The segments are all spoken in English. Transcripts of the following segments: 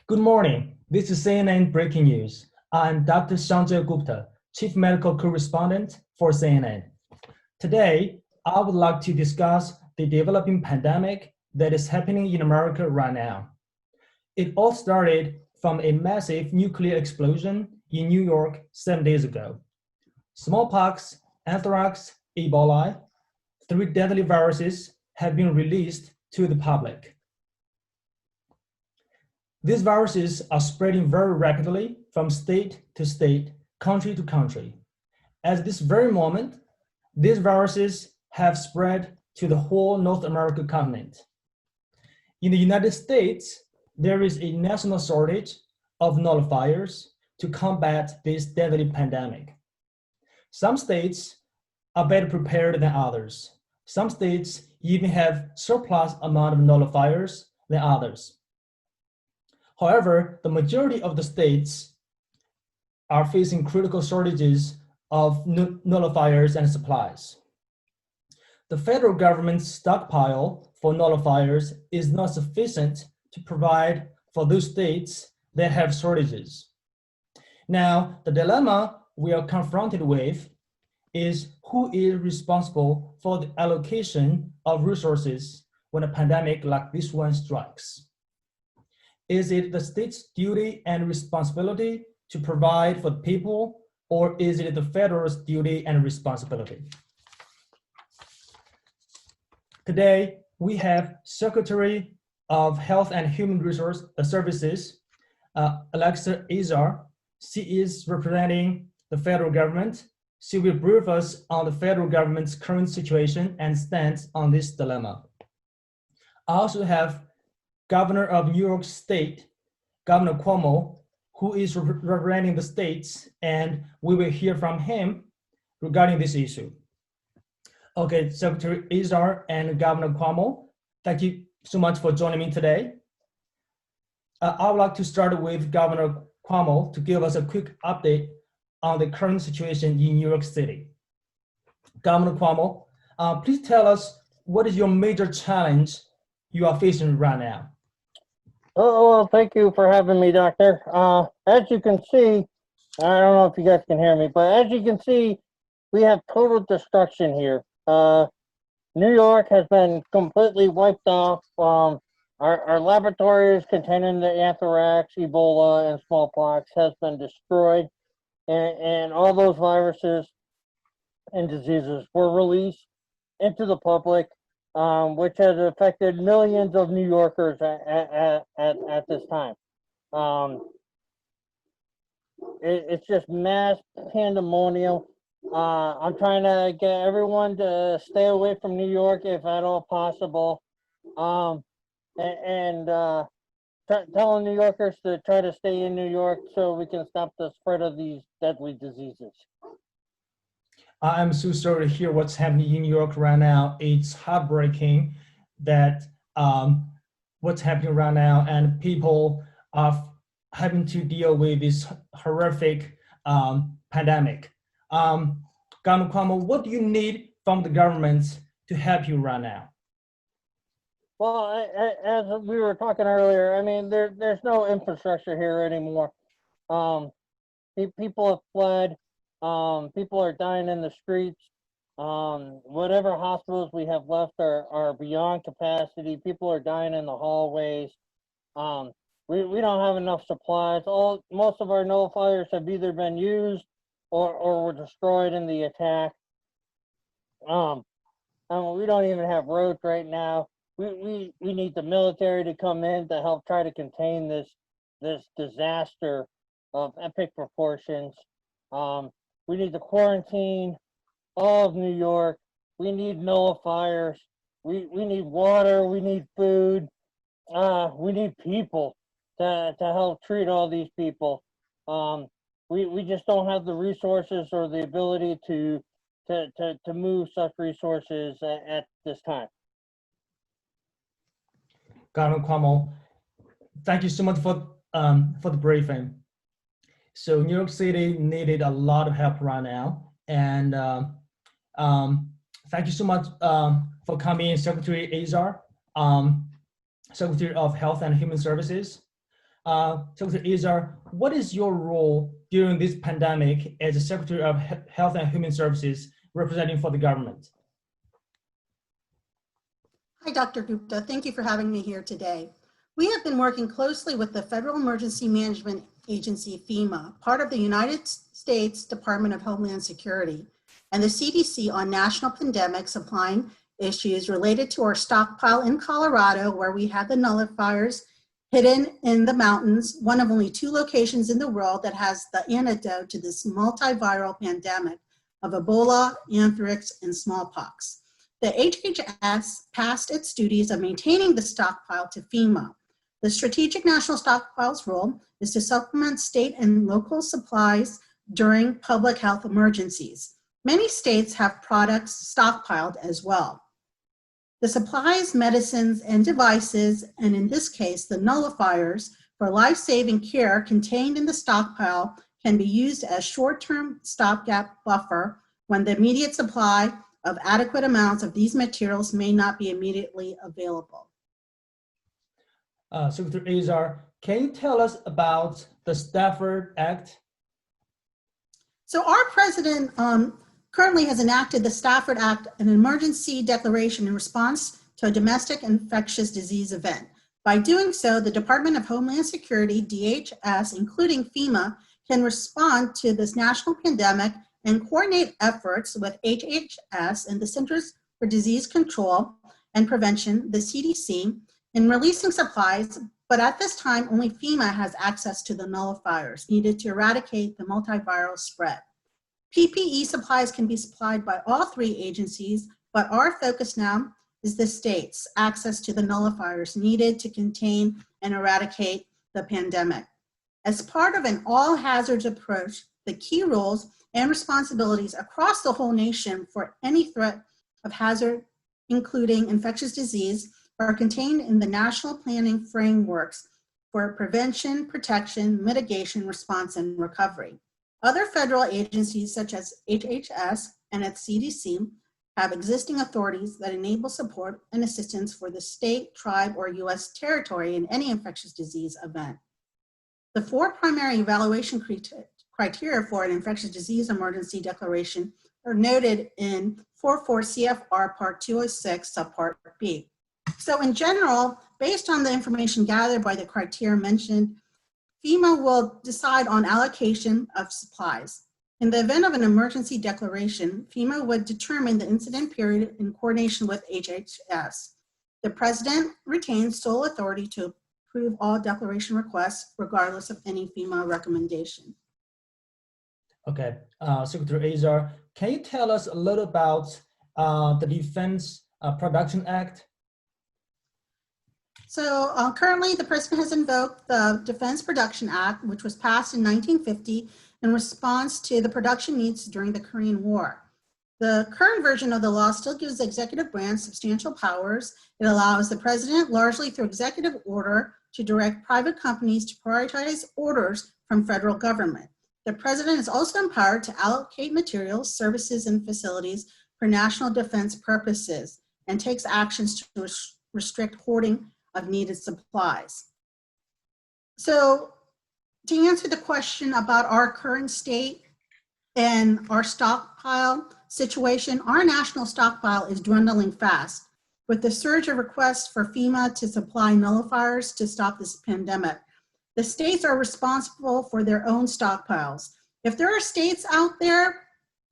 Good morning. This is CNN Breaking News. I'm Dr. Sanjay Gupta, Chief Medical Correspondent for CNN. Today, I would like to discuss the developing pandemic that is happening in America right now. It all started from a massive nuclear explosion in New York 7 days ago. Smallpox, anthrax, Ebola, three deadly viruses have been released to the public. These viruses are spreading very rapidly from state to state, country to country. At this very moment, these viruses have spread to the whole North American continent. In the United States, there is a national shortage of nullifiers to combat this deadly pandemic. Some states are better prepared than others. Some states even have surplus amount of nullifiers than others. However, the majority of the states are facing critical shortages of nullifiers and supplies. The federal government's stockpile for nullifiers is not sufficient to provide for those states that have shortages. Now, the dilemma we are confronted with is who is responsible for the allocation of resources when a pandemic like this one strikes. Is it the state's duty and responsibility to provide for the people, or is it the federal's duty and responsibility? Today, we have Secretary of Health and Human Services, Alexa Azar. She is representing the federal government. She will brief us on the federal government's current situation and stance on this dilemma. I also have Governor of New York State, Governor Cuomo, who is representing the states, and we will hear from him regarding this issue. Okay, Secretary Azar and Governor Cuomo, thank you so much for joining me today. I would like to start with Governor Cuomo to give us a quick update on the current situation in New York City. Governor Cuomo, please tell us what is your major challenge you are facing right now? Oh, well, thank you for having me, Doctor. As you can see, I don't know if you guys can hear me, but as you can see, we have total destruction here. New York has been completely wiped off. Our laboratories containing the anthrax, Ebola, and smallpox has been destroyed, and all those viruses and diseases were released into the public, which has affected millions of New Yorkers at this time. It's just mass pandemonium. I'm trying to get everyone to stay away from New York if at all possible, and telling New Yorkers to try to stay in New York so we can stop the spread of these deadly diseases. I'm so sorry to hear what's happening in New York right now. It's heartbreaking that what's happening right now, and people are having to deal with this horrific pandemic. Governor Cuomo, what do you need from the government to help you right now? Well, as we were talking earlier, I mean, there's no infrastructure here anymore. People have fled. People are dying in the streets. Whatever hospitals we have left are beyond capacity. People are dying in the hallways. We don't have enough supplies. Most of our nullifiers have either been used or were destroyed in the attack. We don't even have roads right now. We need the military to come in to help try to contain this disaster of epic proportions. We need to quarantine all of New York. We need nullifiers. We need water. We need food. We need people to help treat all these people. We just don't have the resources or the ability to move such resources at this time. Governor Cuomo, thank you so much for the briefing. So New York City needed a lot of help right now, and thank you so much for coming, Secretary Azar, Secretary of Health and Human Services. Secretary Azar, what is your role during this pandemic as the Secretary of Health and Human Services representing for the government? Hi, Dr. Gupta. Thank you for having me here today. We have been working closely with the Federal Emergency Management Agency, FEMA, part of the United States Department of Homeland Security, and the CDC on national pandemic supply issues related to our stockpile in Colorado, where we had the nullifiers hidden in the mountains, one of only 2 locations in the world that has the antidote to this multiviral pandemic of Ebola, anthrax, and smallpox. The HHS passed its duties of maintaining the stockpile to FEMA. The Strategic National Stockpile's role is to supplement state and local supplies during public health emergencies. Many states have products stockpiled as well. The supplies, medicines, and devices, and in this case, the nullifiers for life-saving care contained in the stockpile can be used as short-term stopgap buffer when the immediate supply of adequate amounts of these materials may not be immediately available. Secretary Azar, can you tell us about the Stafford Act? So our president currently has enacted the Stafford Act, an emergency declaration in response to a domestic infectious disease event. By doing so, the Department of Homeland Security, DHS, including FEMA, can respond to this national pandemic and coordinate efforts with HHS and the Centers for Disease Control and Prevention, the CDC, in releasing supplies, but at this time, only FEMA has access to the nullifiers needed to eradicate the multiviral spread. PPE supplies can be supplied by all 3 agencies, but our focus now is the states' access to the nullifiers needed to contain and eradicate the pandemic. As part of an all hazards approach, the key roles and responsibilities across the whole nation for any threat of hazard, including infectious disease, are contained in the national planning frameworks for prevention, protection, mitigation, response, and recovery. Other federal agencies such as HHS and its CDC have existing authorities that enable support and assistance for the state, tribe, or U.S. territory in any infectious disease event. The 4 primary evaluation criteria for an infectious disease emergency declaration are noted in 44 CFR Part 206, Subpart B. So in general, based on the information gathered by the criteria mentioned, FEMA will decide on allocation of supplies. In the event of an emergency declaration, FEMA would determine the incident period in coordination with HHS. The president retains sole authority to approve all declaration requests, regardless of any FEMA recommendation. Okay, Secretary Azar, can you tell us a little about the Defense Production Act? So currently the president has invoked the Defense Production Act, which was passed in 1950 in response to the production needs during the Korean War. The current version of the law still gives the executive branch substantial powers. It allows the president, largely through executive order, to direct private companies to prioritize orders from federal government. The president is also empowered to allocate materials, services, and facilities for national defense purposes and takes actions to restrict hoarding of needed supplies. So to answer the question about our current state and our stockpile situation, our national stockpile is dwindling fast. With the surge of requests for FEMA to supply nullifiers to stop this pandemic, the states are responsible for their own stockpiles. If there are states out there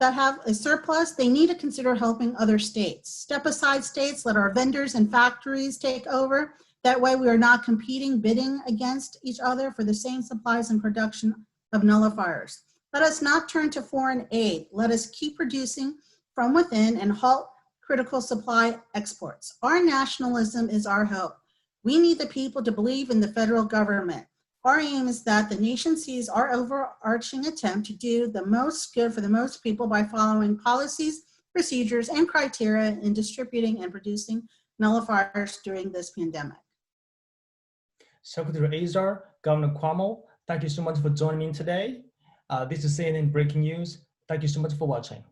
that have a surplus, they need to consider helping other states. Step aside states, let our vendors and factories take over. That way we are not competing, bidding against each other for the same supplies and production of nullifiers. Let us not turn to foreign aid. Let us keep producing from within and halt critical supply exports. Our nationalism is our hope. We need the people to believe in the federal government. Our aim is that the nation sees our overarching attempt to do the most good for the most people by following policies, procedures, and criteria in distributing and producing nullifiers during this pandemic. Secretary Azar, Governor Cuomo, thank you so much for joining me today. This is CNN Breaking News. Thank you so much for watching.